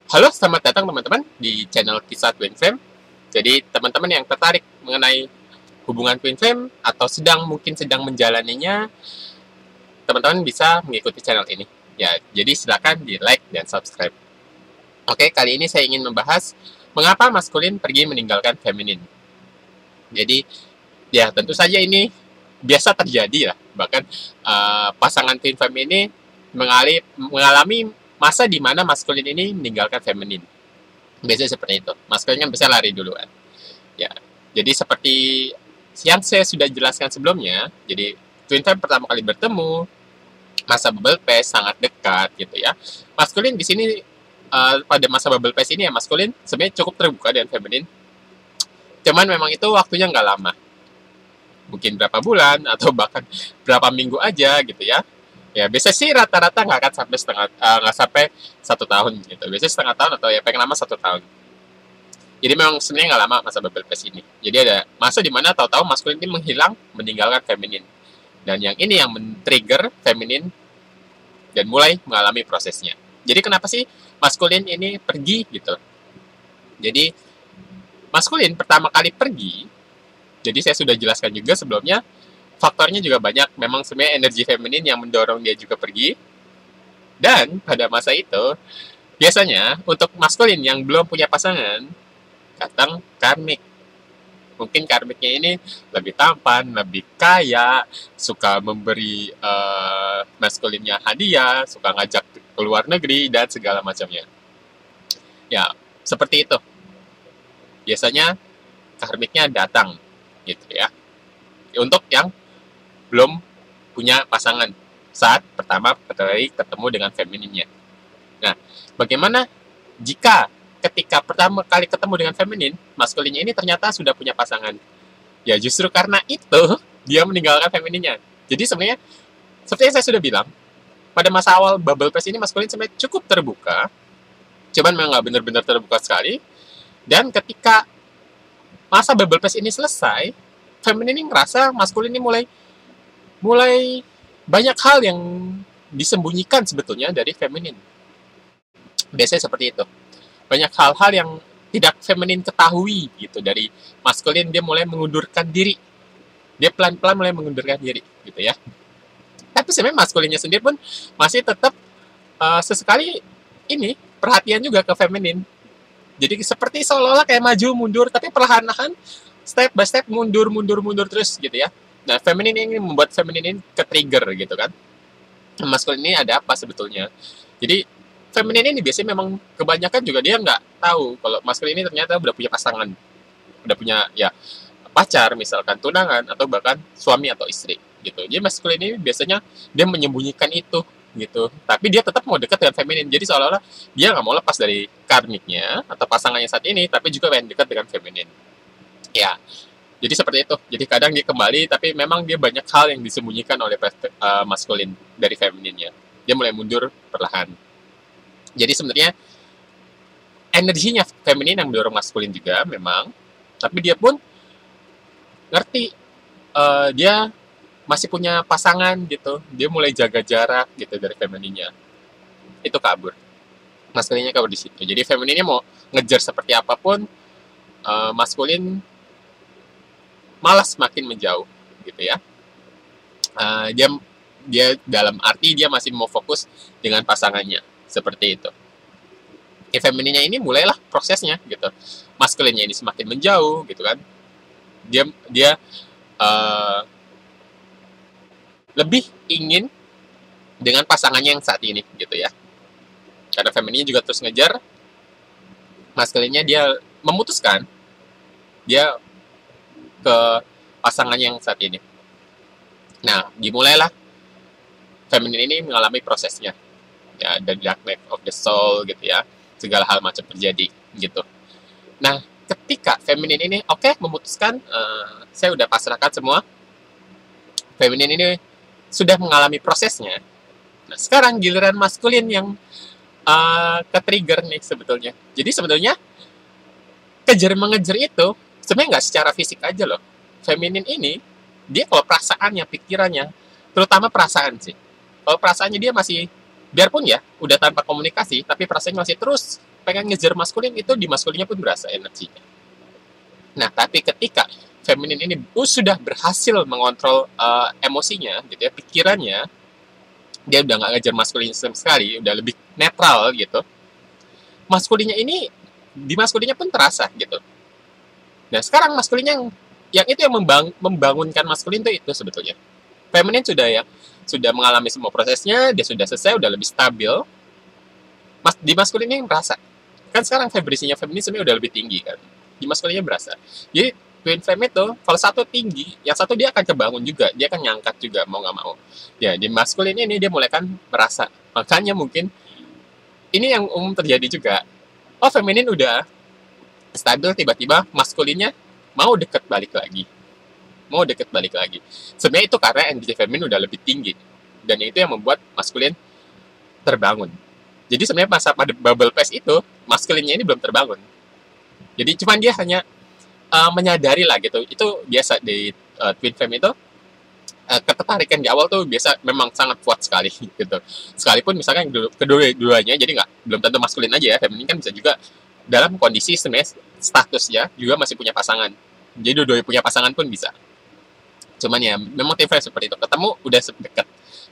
Halo, selamat datang teman-teman di channel Kisah Twin Flame. Jadi, teman-teman yang tertarik mengenai hubungan Twin Flame atau mungkin sedang menjalaninya, teman-teman bisa mengikuti channel ini. Ya, jadi silakan di like dan subscribe. Oke, kali ini saya ingin membahas mengapa maskulin pergi meninggalkan feminin. Jadi, ya tentu saja ini biasa terjadi lah. Bahkan pasangan Twin Flame ini mengalami masa di mana maskulin ini meninggalkan feminin. Biasanya seperti itu. Maskulin kan bisa lari duluan. Ya, jadi seperti yang saya sudah jelaskan sebelumnya, jadi twin flame pertama kali bertemu, masa bubble phase sangat dekat gitu ya. Maskulin di sini pada masa bubble phase ini ya maskulin sebenarnya cukup terbuka dengan feminin. Cuman memang itu waktunya nggak lama. Mungkin berapa bulan atau bahkan berapa minggu aja gitu ya. Ya biasa sih rata-rata nggak akan sampai nggak sampai 1 tahun gitu. Biasanya setengah tahun atau ya paling lama 1 tahun. Jadi memang sebenarnya nggak lama masa bubble phase ini. Jadi ada masa di mana tahu-tahu maskulin ini menghilang, meninggalkan feminin. Dan yang ini yang men-trigger feminin dan mulai mengalami prosesnya. Jadi kenapa sih maskulin ini pergi gitu? Jadi maskulin pertama kali pergi, jadi saya sudah jelaskan juga sebelumnya, faktornya juga banyak. Memang sebenarnya energi feminin yang mendorong dia juga pergi. Dan pada masa itu, biasanya untuk maskulin yang belum punya pasangan, datang karmik. Mungkin karmiknya ini lebih tampan, lebih kaya, suka memberi maskulinnya hadiah, suka ngajak ke luar negeri, dan segala macamnya. Ya, seperti itu. Biasanya karmiknya datang, gitu ya. Untuk yang belum punya pasangan saat pertama kali ketemu dengan femininnya. Nah, bagaimana jika ketika pertama kali ketemu dengan feminin, maskulinnya ini ternyata sudah punya pasangan? Ya justru karena itu dia meninggalkan femininnya. Jadi sebenarnya seperti yang saya sudah bilang, pada masa awal bubble phase ini maskulin sebenarnya cukup terbuka, cuman memang nggak benar-benar terbuka sekali. Dan ketika masa bubble phase ini selesai, feminin ini ngerasa maskulin ini mulai mulai banyak hal yang disembunyikan sebetulnya dari feminin. Biasanya seperti itu. Banyak hal-hal yang tidak feminin ketahui gitu dari maskulin, dia mulai mengundurkan diri. Dia pelan-pelan mulai mengundurkan diri gitu ya. Tapi sebenarnya maskulinnya sendiri pun masih tetap sesekali ini perhatian juga ke feminin. Jadi seperti seolah-olah kayak maju mundur tapi perlahan-lahan step by step mundur mundur mundur terus gitu ya. Nah, feminin ini membuat feminin ini ke-trigger gitu kan. Maskulin ini ada apa sebetulnya? Jadi feminin ini biasanya memang kebanyakan juga dia nggak tahu kalau maskulin ini ternyata udah punya pasangan, udah punya ya pacar misalkan, tunangan, atau bahkan suami atau istri gitu. Jadi maskulin ini biasanya dia menyembunyikan itu gitu, tapi dia tetap mau dekat dengan feminin. Jadi seolah-olah dia nggak mau lepas dari karmiknya atau pasangannya saat ini, tapi juga pengen dekat dengan feminin. Ya, jadi seperti itu. Jadi kadang dia kembali, tapi memang dia banyak hal yang disembunyikan oleh maskulin dari femininnya. Dia mulai mundur perlahan. Jadi sebenarnya energinya feminin yang mendorong maskulin juga memang, tapi dia pun ngerti dia masih punya pasangan gitu. Dia mulai jaga jarak gitu dari femininnya. Itu kabur. Maskulinnya kabur di situ. Jadi femininnya mau ngejar seperti apapun, maskulin malas makin menjauh gitu ya. Dia dia dalam arti dia masih mau fokus dengan pasangannya seperti itu. Femininnya ini mulailah prosesnya gitu. Maskulinnya ini semakin menjauh gitu kan. Dia lebih ingin dengan pasangannya yang saat ini gitu ya. Karena femininnya juga terus ngejar, maskulinnya dia memutuskan dia ke pasangannya yang saat ini. Nah, dimulailah feminin ini mengalami prosesnya. Ya, the dark night of the soul gitu ya. Segala hal macam terjadi gitu. Nah, ketika feminin ini memutuskan saya udah pasrahkan semua. Feminin ini sudah mengalami prosesnya. Nah, sekarang giliran maskulin yang ke-trigger nih sebetulnya. Jadi sebetulnya kejar-mengejar itu sebenarnya nggak secara fisik aja loh. Feminin ini, dia kalau perasaannya, pikirannya, terutama perasaan sih. Kalau perasaannya dia masih, biarpun ya, udah tanpa komunikasi, tapi perasaannya masih terus pengen ngejar maskulin, itu di maskulinnya pun berasa energinya. Nah, tapi ketika feminin ini sudah berhasil mengontrol emosinya, gitu ya, pikirannya, dia udah nggak ngejar maskulin sama sekali, udah lebih netral gitu. Maskulinnya ini, di maskulinnya pun terasa gitu. Nah, sekarang maskulinnya yang itu yang membangunkan maskulin itu sebetulnya. Feminin sudah mengalami semua prosesnya, dia sudah selesai, udah lebih stabil. Di maskulin ini merasa. Kan sekarang vibrasinya feminin sebenarnya udah lebih tinggi kan. Di maskulinnya berasa. Jadi twin flame itu, kalau satu tinggi, yang satu dia akan kebangun juga, dia akan nyangkat juga, mau nggak mau. Ya, di maskulin ini dia mulai kan merasa. Makanya mungkin, ini yang umum terjadi juga. Oh, feminin udah stabil, tiba-tiba maskulinnya mau deket balik lagi. Sebenarnya itu karena energi feminin udah lebih tinggi. Dan itu yang membuat maskulin terbangun. Jadi sebenarnya pada bubble phase itu, maskulinnya ini belum terbangun. Jadi cuman dia hanya menyadari lah gitu. Itu biasa di twin flame itu, ketertarikan di awal tuh biasa memang sangat kuat sekali gitu. Sekalipun misalkan kedua-duanya, jadi belum tentu maskulin aja ya, feminin kan bisa juga dalam kondisi sebenarnya statusnya juga masih punya pasangan. Jadi dua-duanya punya pasangan pun bisa. Cuman ya memang twin flame seperti itu, ketemu udah dekat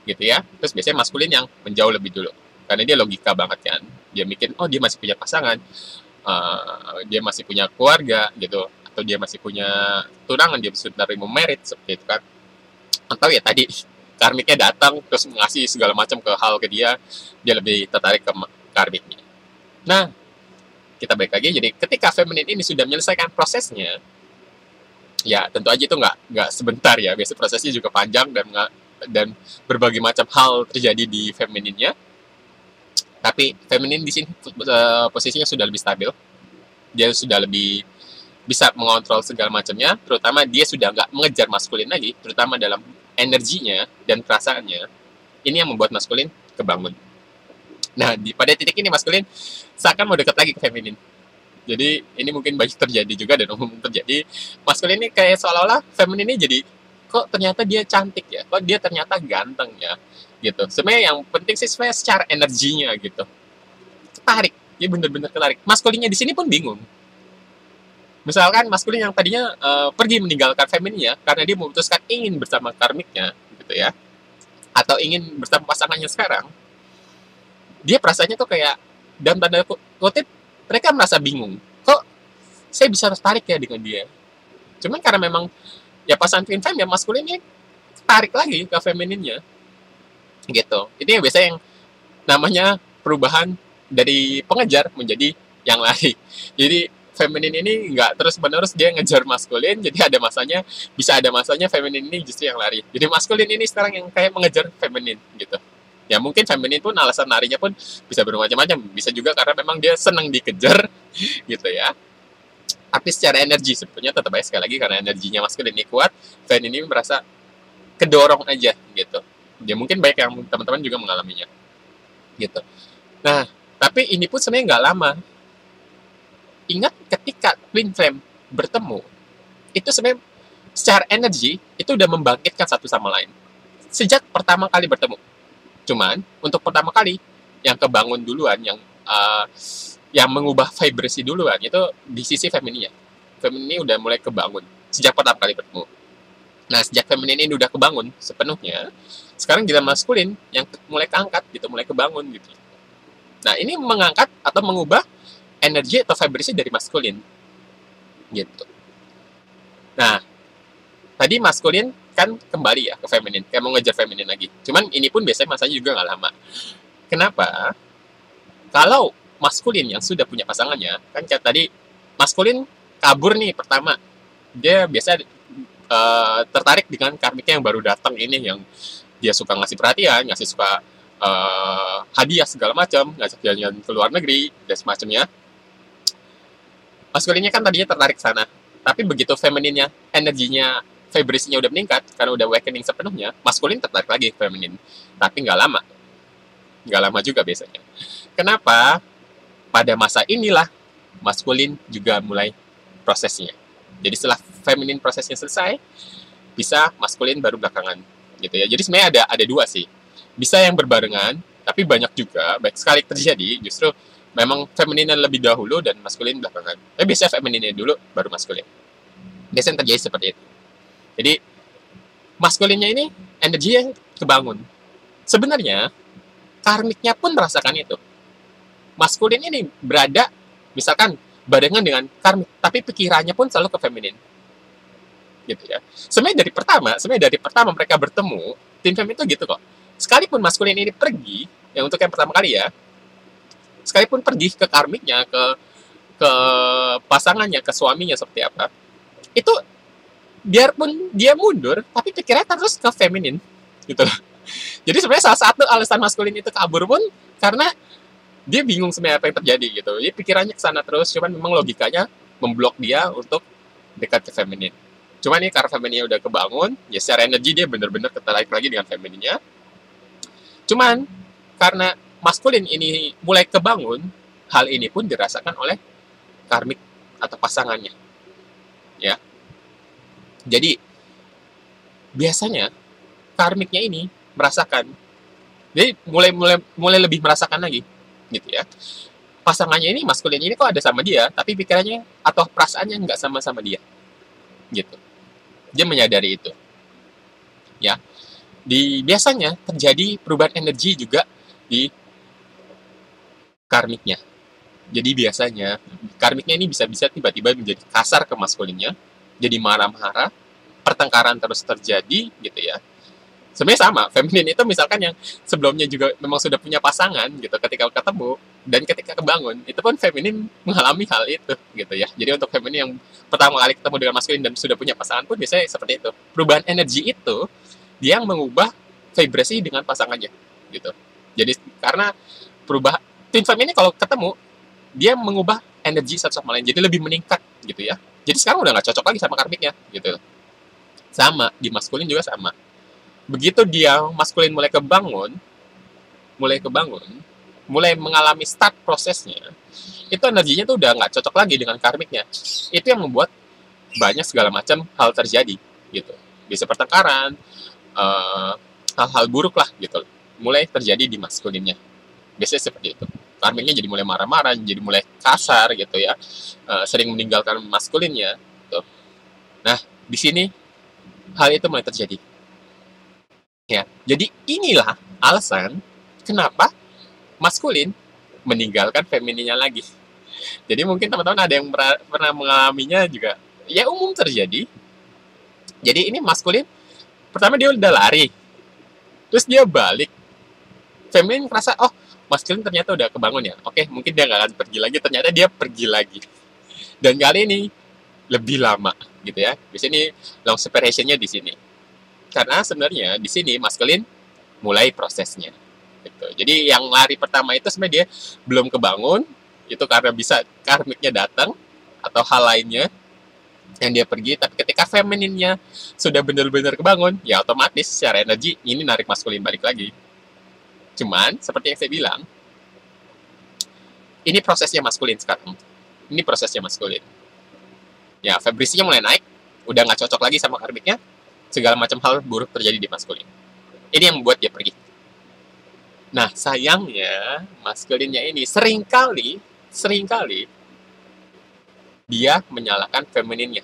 gitu ya. Terus biasanya maskulin yang menjauh lebih dulu. Karena dia logika banget kan. Dia mikir, oh dia masih punya pasangan, dia masih punya keluarga gitu, atau dia masih punya tunangan, dia sudah terima merit seperti itu kan. Atau ya tadi karmiknya datang terus ngasih segala macam ke dia lebih tertarik ke karmiknya. Nah, kita balik lagi, jadi ketika feminin ini sudah menyelesaikan prosesnya, ya tentu aja itu nggak sebentar ya, biasa prosesnya juga panjang dan berbagai macam hal terjadi di femininnya. Tapi feminin di sini posisinya sudah lebih stabil, dia sudah lebih bisa mengontrol segala macamnya, terutama dia sudah nggak mengejar maskulin lagi, terutama dalam energinya dan perasaannya. Ini yang membuat maskulin kebangun. Nah, pada titik ini maskulin seakan mau dekat lagi ke feminin. Jadi ini mungkin banyak terjadi juga dan umum terjadi. Maskulin ini kayak seolah-olah feminin ini jadi, kok ternyata dia cantik ya, kok dia ternyata ganteng ya, gitu. Sebenarnya yang penting sih sebenarnya secara energinya gitu. Ketarik, dia bener-bener ketarik. Maskulinnya di sini pun bingung. Misalkan maskulin yang tadinya pergi meninggalkan femininnya karena dia memutuskan ingin bersama karmiknya, gitu ya, atau ingin bersama pasangannya sekarang, dia perasaannya tuh kayak, dalam tanda kutip, mereka merasa bingung. Kok saya bisa tertarik ya dengan dia? Cuman karena memang ya pasangan twin flame ya maskulinnya tarik lagi ke femininnya, gitu. Ini biasanya yang namanya perubahan dari pengejar menjadi yang lari. Jadi feminin ini nggak terus-menerus dia ngejar maskulin, jadi bisa ada masanya feminin ini justru yang lari. Jadi maskulin ini sekarang yang kayak mengejar feminin gitu. Ya mungkin feminin pun alasan larinya pun bisa bermacam-macam, bisa juga karena memang dia senang dikejar gitu ya. Tapi secara energi sebetulnya tetap aja sekali lagi karena energinya maskulin ini kuat, feminin ini merasa kedorong aja gitu. Ya mungkin banyak yang teman-teman juga mengalaminya gitu. Nah, tapi ini pun sebenarnya nggak lama. Ingat ketika twin flame bertemu, itu sebenarnya secara energi itu udah membangkitkan satu sama lain sejak pertama kali bertemu. Cuman untuk pertama kali yang kebangun duluan, yang mengubah vibrasi duluan itu di sisi feminin ya. Feminin ini udah mulai kebangun sejak pertama kali bertemu. Nah, sejak feminin ini udah kebangun sepenuhnya, sekarang kita maskulin yang mulai keangkat gitu, mulai kebangun gitu. Nah, ini mengangkat atau mengubah energi atau vibrasi dari maskulin gitu. Nah, tadi maskulin kan kembali ya ke feminin, kayak mau ngejar feminin lagi. Cuman ini pun biasanya masanya juga nggak lama. Kenapa? Kalau maskulin yang sudah punya pasangannya, kan kayak tadi maskulin kabur nih pertama, dia biasa tertarik dengan karmiknya yang baru datang ini, yang dia suka ngasih perhatian, suka hadiah segala macam, ngajak jalan-jalan ke luar negeri dan semacamnya. Maskulinnya kan tadinya tertarik sana, tapi begitu femininnya, energinya, vibrasinya udah meningkat karena udah awakening sepenuhnya, maskulin tertarik lagi ke feminin, tapi nggak lama juga biasanya. Kenapa? Pada masa inilah maskulin juga mulai prosesnya. Jadi setelah feminin prosesnya selesai, bisa maskulin baru belakangan gitu ya. Jadi sebenarnya ada dua sih, bisa yang berbarengan, tapi banyak sekali terjadi justru Memang femininnya lebih dahulu dan maskulin belakangan. Tapi biasanya femininnya dulu, baru maskulin. Biasanya terjadi seperti itu. Jadi, maskulinnya ini energi yang kebangun. Sebenarnya, karmiknya pun merasakan itu. Maskulin ini berada, misalkan, barengan dengan karmik, tapi pikirannya pun selalu ke feminin. Gitu ya. Sebenarnya dari pertama mereka bertemu, tim fem itu gitu kok. Sekalipun maskulin ini pergi, yang untuk yang pertama kali ya, sekalipun pergi ke karmiknya, ke pasangannya, ke suaminya seperti apa, itu biarpun dia mundur, tapi pikirannya terus ke feminin, gitu. Jadi sebenarnya salah satu alasan maskulin itu kabur pun karena dia bingung sebenarnya apa yang terjadi gitu. Jadi pikirannya ke sana terus, cuman memang logikanya memblok dia untuk dekat ke feminin. Cuman ini karena femininnya udah kebangun, ya secara energi dia bener-bener tertarik lagi dengan femininnya. Cuman karena maskulin ini mulai kebangun, hal ini pun dirasakan oleh karmik atau pasangannya. Ya. Jadi biasanya karmiknya ini merasakan, jadi mulai lebih merasakan lagi, gitu ya. Pasangannya ini maskulin ini kok ada sama dia, tapi pikirannya atau perasaannya nggak sama-sama dia, gitu. Dia menyadari itu, ya. Biasanya terjadi perubahan energi juga di karmiknya. Jadi biasanya karmiknya ini bisa-bisa tiba-tiba menjadi kasar ke maskulinnya, jadi marah-marah, pertengkaran terus terjadi, gitu ya. Sebenarnya sama, feminin itu misalkan yang sebelumnya juga memang sudah punya pasangan gitu, ketika ketemu dan ketika kebangun, itu pun feminin mengalami hal itu gitu ya. Jadi untuk feminin yang pertama kali ketemu dengan maskulin dan sudah punya pasangan pun biasanya seperti itu. Perubahan energi itu dia yang mengubah vibrasi dengan pasangannya gitu. Jadi karena perubahan twin flame ini kalau ketemu dia mengubah energi satu sama lain, jadi lebih meningkat gitu ya. Jadi sekarang udah nggak cocok lagi sama karmiknya gitu. Sama di maskulin juga sama. Begitu dia maskulin mulai kebangun, mulai mengalami start prosesnya, itu energinya tuh udah nggak cocok lagi dengan karmiknya. Itu yang membuat banyak segala macam hal terjadi, gitu. Bisa pertengkaran, hal-hal buruk lah, gitu. Mulai terjadi di maskulinnya. Biasanya seperti itu. Karmiknya jadi mulai marah-marah, jadi mulai kasar, gitu ya. Sering meninggalkan maskulinnya. Gitu. Nah, di sini hal itu mulai terjadi. Ya, jadi inilah alasan kenapa maskulin meninggalkan femininnya lagi. Jadi mungkin teman-teman ada yang pernah mengalaminya juga. Ya umum terjadi. Jadi ini maskulin, pertama dia udah lari. Terus dia balik. Feminin merasa, oh maskulin ternyata udah kebangun ya. Oke, mungkin dia nggak akan pergi lagi. Ternyata dia pergi lagi. Dan kali ini lebih lama gitu ya. Biasanya ini long separation-nya di sini. Karena sebenarnya di sini maskulin mulai prosesnya. Gitu. Jadi yang lari pertama itu sebenarnya dia belum kebangun, itu karena bisa karmiknya datang atau hal lainnya yang dia pergi. Tapi ketika femininnya sudah benar-benar kebangun, ya otomatis secara energi ini narik maskulin balik lagi. Cuman seperti yang saya bilang, ini prosesnya maskulin sekarang. Ini prosesnya maskulin. Ya, vibrasinya mulai naik, udah nggak cocok lagi sama karmiknya. Segala macam hal buruk terjadi di maskulin. Ini yang membuat dia pergi. Nah, sayangnya maskulinnya ini seringkali dia menyalahkan femininnya.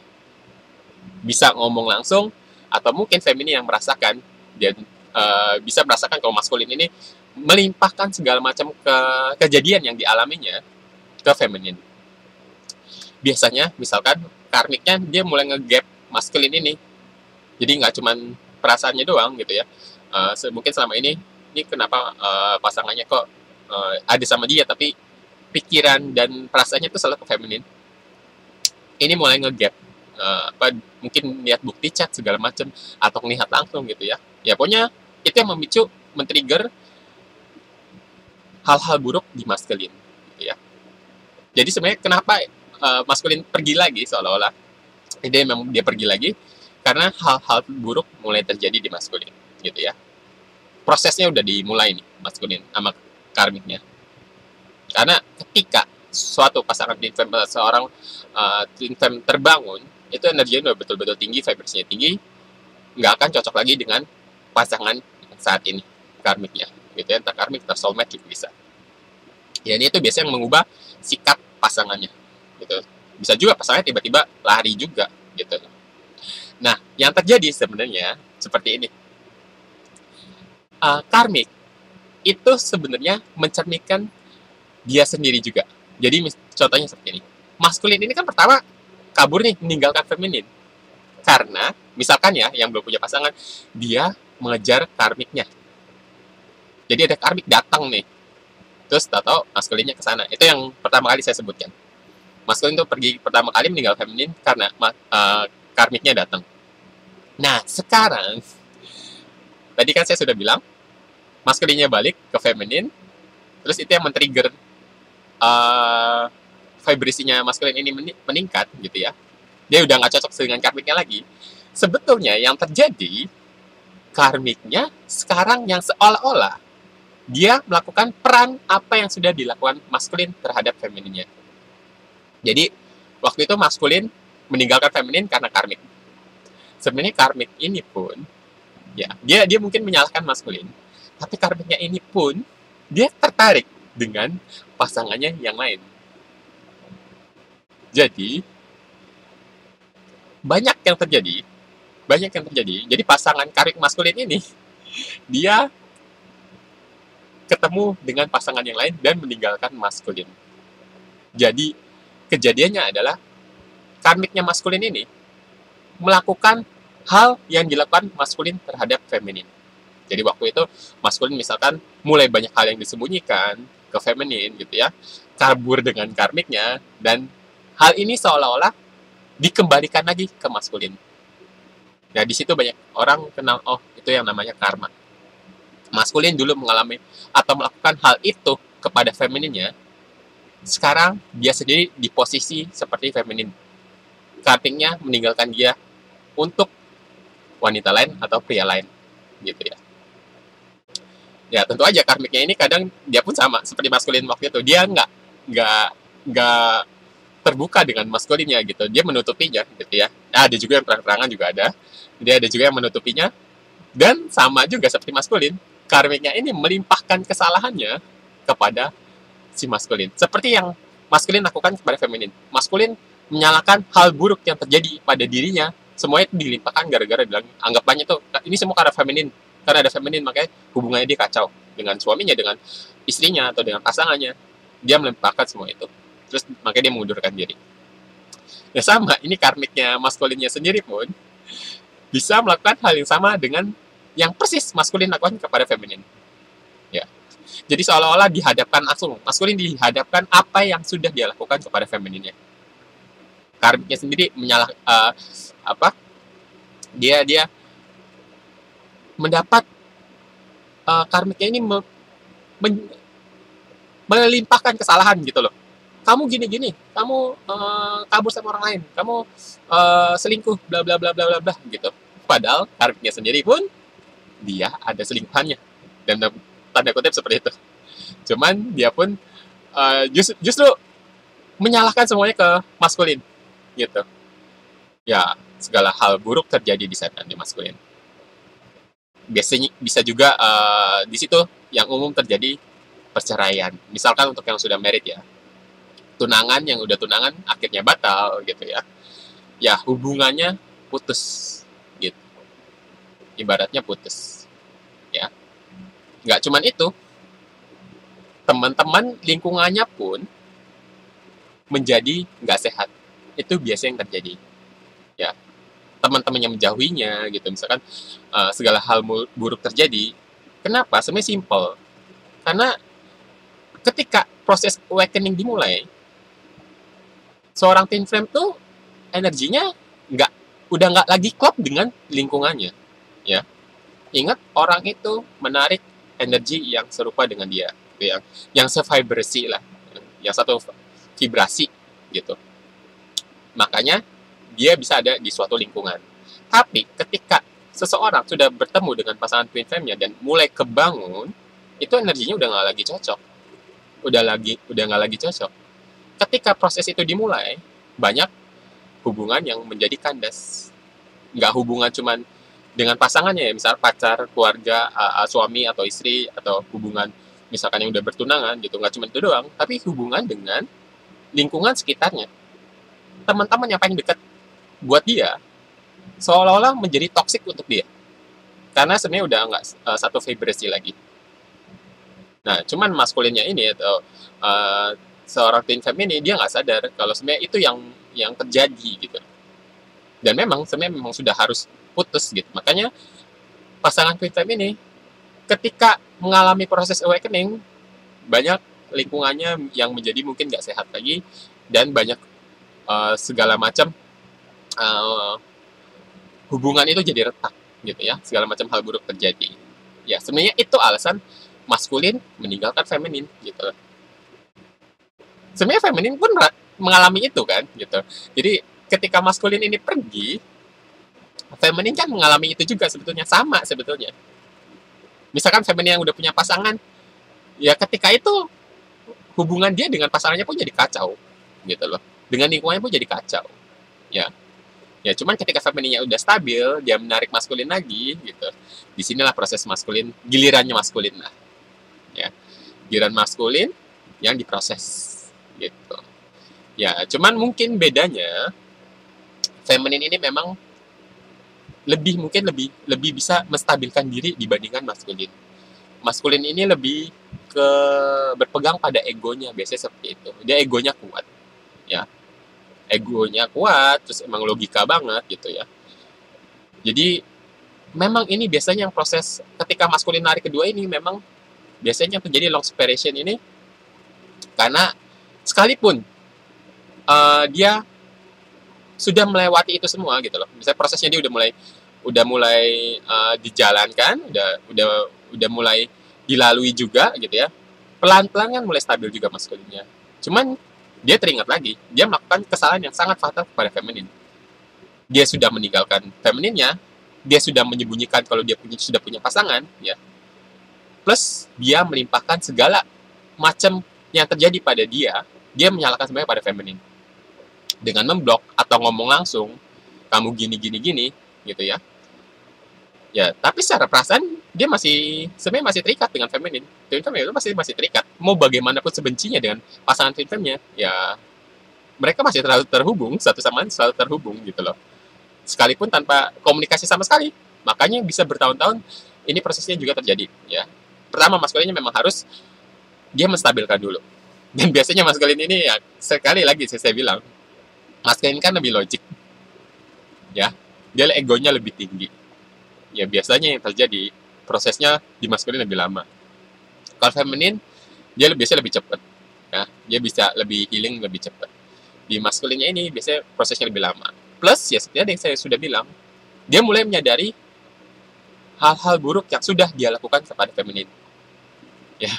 Bisa ngomong langsung, atau mungkin feminin yang merasakan, dan bisa merasakan kalau maskulin ini melimpahkan segala macam kejadian yang dialaminya ke feminin. Biasanya, misalkan karmiknya dia mulai nge-gap maskulin ini. Jadi nggak cuma perasaannya doang gitu ya. Mungkin selama ini kenapa pasangannya kok ada sama dia, tapi pikiran dan perasaannya itu selalu ke feminin. Ini mulai nge-gap. Mungkin lihat bukti chat segala macam atau melihat langsung gitu ya. Ya pokoknya itu yang memicu, men-trigger hal-hal buruk di maskulin gitu ya. Jadi sebenarnya kenapa maskulin pergi lagi, seolah-olah dia pergi lagi karena hal-hal buruk mulai terjadi di maskulin gitu ya. Prosesnya udah dimulai nih maskulin sama karmiknya. Karena ketika suatu pasangan twin flame, seorang twin flame terbangun, itu energinya udah betul-betul tinggi, vibrasinya tinggi, nggak akan cocok lagi dengan pasangan saat ini karmiknya gitu ya. Entah karmik, entah soulmate juga bisa. Ya, ini itu biasanya yang mengubah sikap pasangannya, gitu. Bisa juga pasangannya tiba-tiba lari juga, gitu. Nah, yang terjadi sebenarnya seperti ini. Karmik itu sebenarnya mencerminkan dia sendiri juga. Jadi contohnya seperti ini. Maskulin ini kan pertama kabur nih, meninggalkan feminin. Karena misalkan ya, yang belum punya pasangan, dia mengejar karmiknya. Jadi ada karmik datang nih. Terus tahu maskulinnya ke sana. Itu yang pertama kali saya sebutkan. Maskulin itu pergi pertama kali meninggal feminin karena karmiknya datang. Nah, sekarang tadi kan saya sudah bilang maskulinnya balik ke feminin, terus itu yang men-trigger vibrasinya maskulin ini meningkat gitu ya. Dia udah nggak cocok dengan karmiknya lagi. Sebetulnya yang terjadi, karmiknya sekarang yang seolah-olah dia melakukan peran apa yang sudah dilakukan maskulin terhadap femininnya. Jadi waktu itu maskulin meninggalkan feminin karena karmik. Sebenarnya karmik ini pun ya, dia mungkin menyalahkan maskulin, tapi karmiknya ini pun dia tertarik dengan pasangannya yang lain. Jadi banyak yang terjadi. Jadi pasangan karmik maskulin ini dia ketemu dengan pasangan yang lain dan meninggalkan maskulin. Jadi kejadiannya adalah karmiknya maskulin ini melakukan hal yang dilakukan maskulin terhadap feminin. Jadi waktu itu maskulin misalkan mulai banyak hal yang disembunyikan ke feminin gitu ya, kabur dengan karmiknya, dan hal ini seolah-olah dikembalikan lagi ke maskulin. Nah, di situ banyak orang kenal, oh, itu yang namanya karma. Maskulin dulu mengalami atau melakukan hal itu kepada femininnya, sekarang dia sendiri di posisi seperti feminin. Karmiknya meninggalkan dia untuk wanita lain atau pria lain, gitu ya. Ya tentu aja karmiknya ini kadang dia pun sama seperti maskulin waktu itu, dia nggak terbuka dengan maskulinnya gitu, dia menutupinya gitu ya. Nah, ada juga yang terang-terangan juga ada, dia ada juga yang menutupinya, dan sama juga seperti maskulin, karmiknya ini melimpahkan kesalahannya kepada si maskulin, seperti yang maskulin lakukan kepada feminin. Maskulin menyalahkan hal buruk yang terjadi pada dirinya, semuanya itu dilimpahkan gara-gara bilang anggapannya tuh ini semua karena feminin, karena ada feminin makanya hubungannya dia kacau dengan suaminya, dengan istrinya atau dengan pasangannya. Dia melimpahkan semua itu, terus makanya dia mengundurkan diri. Ya sama, ini karmiknya maskulinnya sendiri pun bisa melakukan hal yang sama dengan yang persis maskulin lakukan kepada feminin. Ya. Jadi seolah-olah dihadapkan langsung, maskulin dihadapkan apa yang sudah dia lakukan kepada femininnya. Karmiknya sendiri dia mendapat karmiknya ini melimpahkan kesalahan gitu loh. Kamu gini-gini, kamu kabur sama orang lain, kamu selingkuh, bla bla bla bla bla bla gitu. Padahal karmiknya sendiri pun dia ada selingkuhannya, dan tanda kutip seperti itu. Cuman dia pun justru menyalahkan semuanya ke maskulin gitu. Ya, segala hal buruk terjadi di sana di maskulin. Biasanya bisa juga di situ yang umum terjadi perceraian. Misalkan untuk yang sudah married ya, tunangan, yang udah tunangan akhirnya batal gitu ya. Ya hubungannya putus gitu. Ibaratnya putus. Ya. Nggak cuman itu, teman-teman lingkungannya pun menjadi nggak sehat. Itu biasanya yang terjadi. Ya, teman-teman yang menjauhinya gitu, misalkan segala hal buruk terjadi. Kenapa? Sebenarnya simple. Karena ketika proses awakening dimulai, seorang twin flame tuh energinya udah nggak lagi klop dengan lingkungannya. Ya, ingat, orang itu menarik energi yang serupa dengan dia, yang sevibrasi lah, yang satu vibrasi gitu. Makanya dia bisa ada di suatu lingkungan. Tapi ketika seseorang sudah bertemu dengan pasangan twin flame-nya dan mulai kebangun, itu energinya udah nggak lagi cocok. Udah nggak lagi cocok. Ketika proses itu dimulai, banyak hubungan yang menjadi kandas. Nggak hubungan cuman dengan pasangannya ya, misal pacar, keluarga, suami atau istri, atau hubungan misalkan yang udah bertunangan gitu, nggak cuma itu doang, tapi hubungan dengan lingkungan sekitarnya, teman-teman yang paling dekat buat dia seolah-olah menjadi toksik untuk dia, karena sebenarnya udah nggak satu vibrasi lagi. Nah, cuman maskulinnya ini atau uh, seorang twin flame ini dia nggak sadar kalau sebenarnya itu yang terjadi gitu. Dan memang sebenarnya memang sudah harus putus gitu. Makanya pasangan twin flame ini ketika mengalami proses awakening, banyak lingkungannya yang menjadi mungkin nggak sehat lagi, dan banyak segala macam uh, hubungan itu jadi retak gitu ya, segala macam hal buruk terjadi. Ya sebenarnya itu alasan maskulin meninggalkan feminin gitu. Sebenarnya feminin pun mengalami itu kan gitu. Jadi ketika maskulin ini pergi, feminin kan mengalami itu juga sebetulnya, sama sebetulnya. Misalkan feminin yang udah punya pasangan, ya ketika itu hubungan dia dengan pasangannya pun jadi kacau gitu loh. Dengan lingkungannya pun jadi kacau. Ya. Ya cuman ketika femininnya udah stabil, dia menarik maskulin lagi gitu. Disinilah proses maskulin, gilirannya maskulin lah. Ya. Giliran maskulin yang diproses gitu. Ya, cuman mungkin bedanya feminin ini memang mungkin lebih bisa menstabilkan diri dibandingkan maskulin. Maskulin ini lebih ke berpegang pada egonya, biasanya seperti itu. Dia egonya kuat, ya. Egonya kuat, terus emang logika banget gitu ya. Jadi memang ini biasanya yang proses ketika maskulin narik kedua ini memang biasanya terjadi long separation ini karena sekalipun dia sudah melewati itu semua gitu loh. Misalnya prosesnya dia udah mulai dijalankan, udah mulai dilalui juga gitu ya. Pelan-pelan kan mulai stabil juga maskulinnya. Cuman dia teringat lagi, dia melakukan kesalahan yang sangat fatal kepada feminin. Dia sudah meninggalkan femininnya, dia sudah menyembunyikan kalau dia sudah punya pasangan, ya. Plus dia melimpahkan segala macam yang terjadi pada dia menyalahkan sebenarnya pada feminin. Dengan memblok atau ngomong langsung, kamu gini gitu ya. Ya, tapi secara perasaan dia sebenarnya masih terikat dengan feminin. Twin flame itu masih terikat. Mau bagaimanapun sebencinya dengan pasangan twin flame-nya, ya mereka masih terhubung, satu sama lain selalu terhubung gitu loh. Sekalipun tanpa komunikasi sama sekali. Makanya bisa bertahun-tahun ini prosesnya juga terjadi, ya. Pertama, maskulinnya memang harus dia menstabilkan dulu. Dan biasanya maskulin ini ya sekali lagi saya bilang, maskulin kan lebih logik, ya. Dia egonya lebih tinggi. Ya biasanya yang terjadi prosesnya di maskulin lebih lama. Kalau feminin dia biasanya lebih cepat, ya. Dia bisa lebih healing lebih cepat. Di maskulinnya ini biasanya prosesnya lebih lama. Plus ya seperti yang saya sudah bilang, dia mulai menyadari hal-hal buruk yang sudah dia lakukan kepada feminin, ya.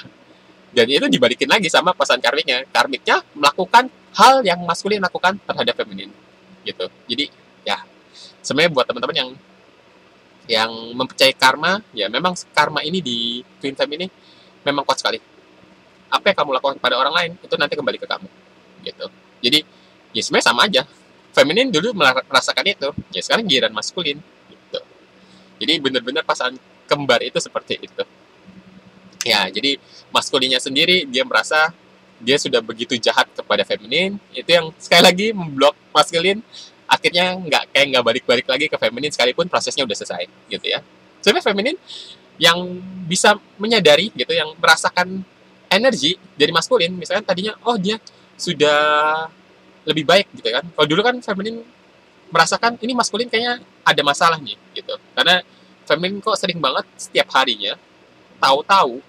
Dan itu dibalikin lagi sama pasangan karmiknya. Karmiknya melakukan hal yang maskulin lakukan terhadap feminin, gitu. Jadi ya sebenarnya buat teman-teman yang mempercayai karma, ya memang karma ini di twin flame ini memang kuat sekali. Apa yang kamu lakukan pada orang lain itu nanti kembali ke kamu, gitu. Jadi ya sebenarnya sama aja. Feminin dulu merasakan itu, ya sekarang giliran maskulin, gitu. Jadi benar-benar pasangan kembar itu seperti itu. Ya, jadi maskulinnya sendiri dia merasa dia sudah begitu jahat kepada feminin, itu yang sekali lagi memblok maskulin, akhirnya nggak balik-balik lagi ke feminin sekalipun prosesnya udah selesai gitu ya. Sebenarnya feminin yang bisa menyadari gitu, yang merasakan energi dari maskulin, misalnya tadinya oh dia sudah lebih baik gitu kan. Kalau dulu kan feminin merasakan ini maskulin kayaknya ada masalah nih gitu, karena feminin kok sering banget setiap harinya tahu-tahu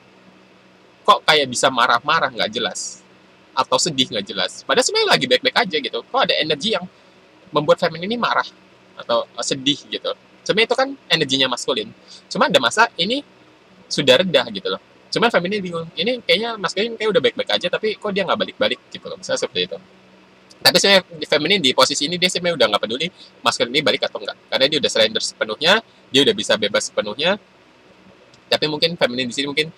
kok kayak bisa marah-marah nggak jelas atau sedih nggak jelas. Padahal sebenarnya lagi baik-baik aja gitu. Kok ada energi yang membuat feminin ini marah atau sedih gitu. Sebenarnya itu kan energinya maskulin. Cuma ada masa ini sudah reda gitu loh. Cuman feminin bingung. Ini kayaknya maskulin kayak udah baik-baik aja, tapi kok dia nggak balik-balik gitu loh. Misalnya seperti itu. Tapi sebenarnya feminin di posisi ini dia sebenarnya udah nggak peduli maskulin ini balik atau enggak. Karena dia udah surrender sepenuhnya, dia udah bisa bebas sepenuhnya. Tapi mungkin feminin di sini mungkin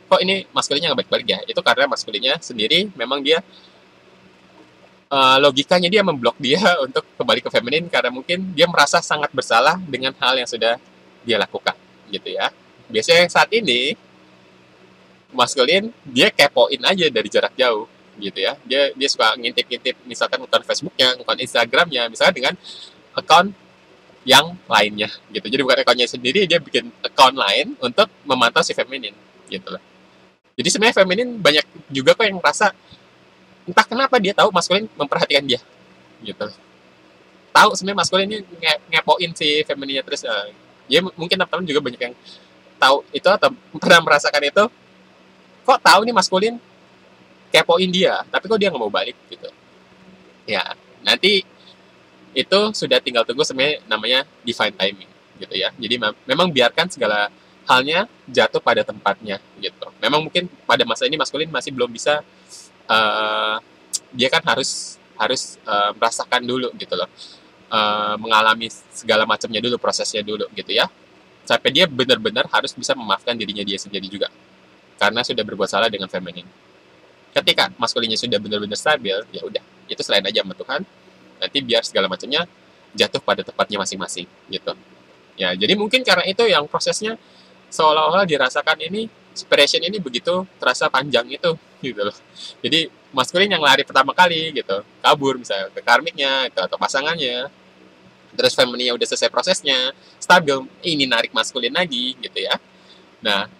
kok ini maskulinnya nggak baik-balik ya. Itu karena maskulinnya sendiri memang dia logikanya dia memblok dia untuk kembali ke feminin karena mungkin dia merasa sangat bersalah dengan hal yang sudah dia lakukan gitu ya. Biasanya saat ini maskulin, dia kepoin aja dari jarak jauh gitu ya. Dia suka ngintip-ngintip misalkan akun Facebooknya, akun Instagramnya, misalkan dengan akun yang lainnya gitu. Jadi bukan akunnya sendiri, dia bikin akun lain untuk memantau si feminin gitu loh. Jadi sebenarnya feminin banyak juga kok yang merasa entah kenapa dia tahu maskulin memperhatikan dia gitu. Tahu sebenarnya maskulin ini ngepoin si femininnya terus ya mungkin teman-teman juga banyak yang tahu itu atau pernah merasakan itu, kok tahu nih maskulin kepoin dia tapi kok dia nggak mau balik gitu ya. Nanti itu sudah tinggal tunggu sebenarnya, namanya divine timing gitu ya. Jadi memang biarkan segala halnya jatuh pada tempatnya gitu. Memang mungkin pada masa ini maskulin masih belum bisa dia kan harus merasakan dulu gitu loh, mengalami segala macamnya dulu, prosesnya dulu gitu ya, sampai dia benar-benar harus bisa memaafkan dirinya dia sendiri juga karena sudah berbuat salah dengan feminin. Ketika maskulinnya sudah benar-benar stabil, ya udah, itu selain aja sama Tuhan, nanti biar segala macamnya jatuh pada tempatnya masing-masing gitu ya. Jadi mungkin karena itu yang prosesnya seolah-olah dirasakan ini, separation ini begitu terasa panjang itu gitu loh. Jadi maskulin yang lari pertama kali gitu, kabur misalnya ke karmiknya gitu, atau pasangannya, terus femininnya udah selesai prosesnya, stabil, ini narik maskulin lagi gitu ya. Nah,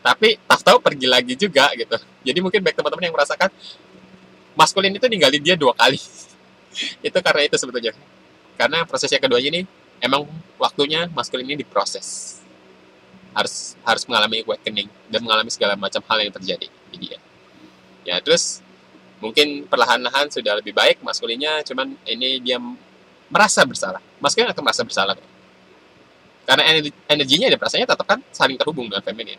tapi tahu-tahu pergi lagi juga gitu. Jadi mungkin baik teman-teman yang merasakan maskulin itu ninggalin dia 2 kali. Itu karena itu sebetulnya. Karena prosesnya keduanya ini emang waktunya maskulin ini diproses. Harus mengalami awakening dan mengalami segala macam hal yang terjadi di dia. Ya, terus mungkin perlahan-lahan sudah lebih baik maskulinnya, cuman ini dia merasa bersalah. Maskulin akan merasa bersalah. Karena energinya dan perasaannya tetap kan saling terhubung dengan feminin.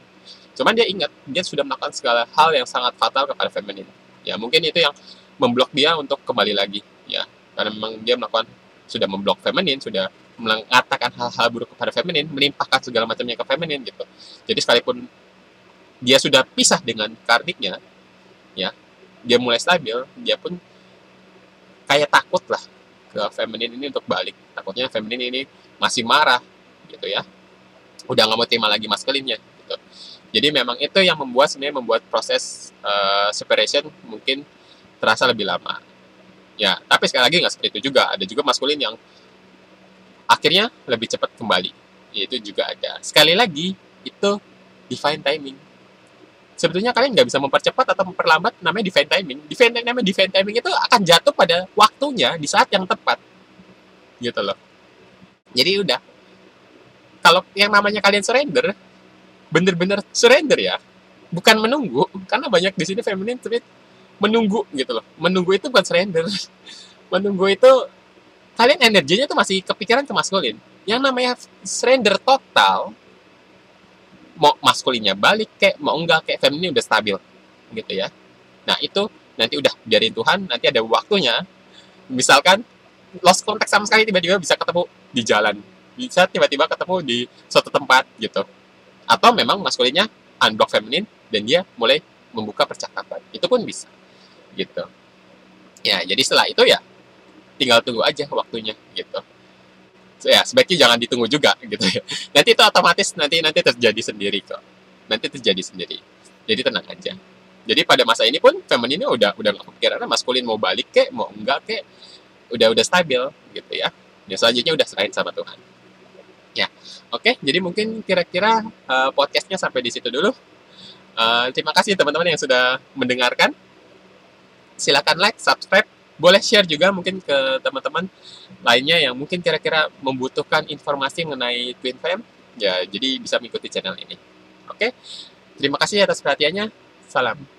Cuman dia ingat, dia sudah melakukan segala hal yang sangat fatal kepada feminin. Ya, mungkin itu yang memblok dia untuk kembali lagi. Ya, karena memang dia sudah memblok feminin, sudah mengatakan hal-hal buruk kepada feminin, menimpakan segala macamnya ke feminin gitu. Jadi sekalipun dia sudah pisah dengan karmiknya, ya, dia mulai stabil, dia pun kayak takut lah ke feminin ini untuk balik. Takutnya feminin ini masih marah gitu ya, udah nggak mau terima lagi maskulinnya gitu. Jadi memang itu yang membuat proses separation mungkin terasa lebih lama ya. Tapi sekali lagi nggak seperti itu juga, ada juga maskulin yang akhirnya lebih cepat kembali, itu juga ada. Sekali lagi itu divine timing. Sebetulnya kalian nggak bisa mempercepat atau memperlambat, namanya divine timing. Divine timing itu akan jatuh pada waktunya di saat yang tepat gitu loh. Jadi udah, kalau yang namanya kalian surrender, bener-bener surrender ya, bukan menunggu. Karena banyak di sini feminin tweet menunggu gitu loh. Menunggu itu bukan surrender. Menunggu itu kalian energinya tuh masih kepikiran ke maskulin. Yang namanya surrender total, mau maskulinnya balik kayak mau enggak, kayak feminin udah stabil gitu ya. Nah itu nanti udah biarin Tuhan, nanti ada waktunya. Misalkan lost contact sama sekali, tiba-tiba bisa ketemu di jalan, bisa tiba-tiba ketemu di suatu tempat gitu. Atau memang maskulinnya unblock feminin dan dia mulai membuka percakapan, itu pun bisa gitu ya. Jadi setelah itu ya tinggal tunggu aja waktunya gitu. So, ya sebaiknya jangan ditunggu juga gitu ya. Nanti itu otomatis nanti terjadi sendiri kok. Nanti terjadi sendiri. Jadi tenang aja. Jadi pada masa ini pun femininnya udah nggak kepikiran maskulin mau balik kek, mau enggak kek, udah stabil gitu ya. Ya selanjutnya udah serahin sama Tuhan. Ya, oke. Jadi mungkin kira-kira podcastnya sampai di situ dulu. Terima kasih teman-teman yang sudah mendengarkan. Silakan like, subscribe, boleh share juga mungkin ke teman-teman lainnya yang mungkin kira-kira membutuhkan informasi mengenai Twin Flame. Ya, jadi bisa mengikuti channel ini. Oke, terima kasih atas perhatiannya. Salam.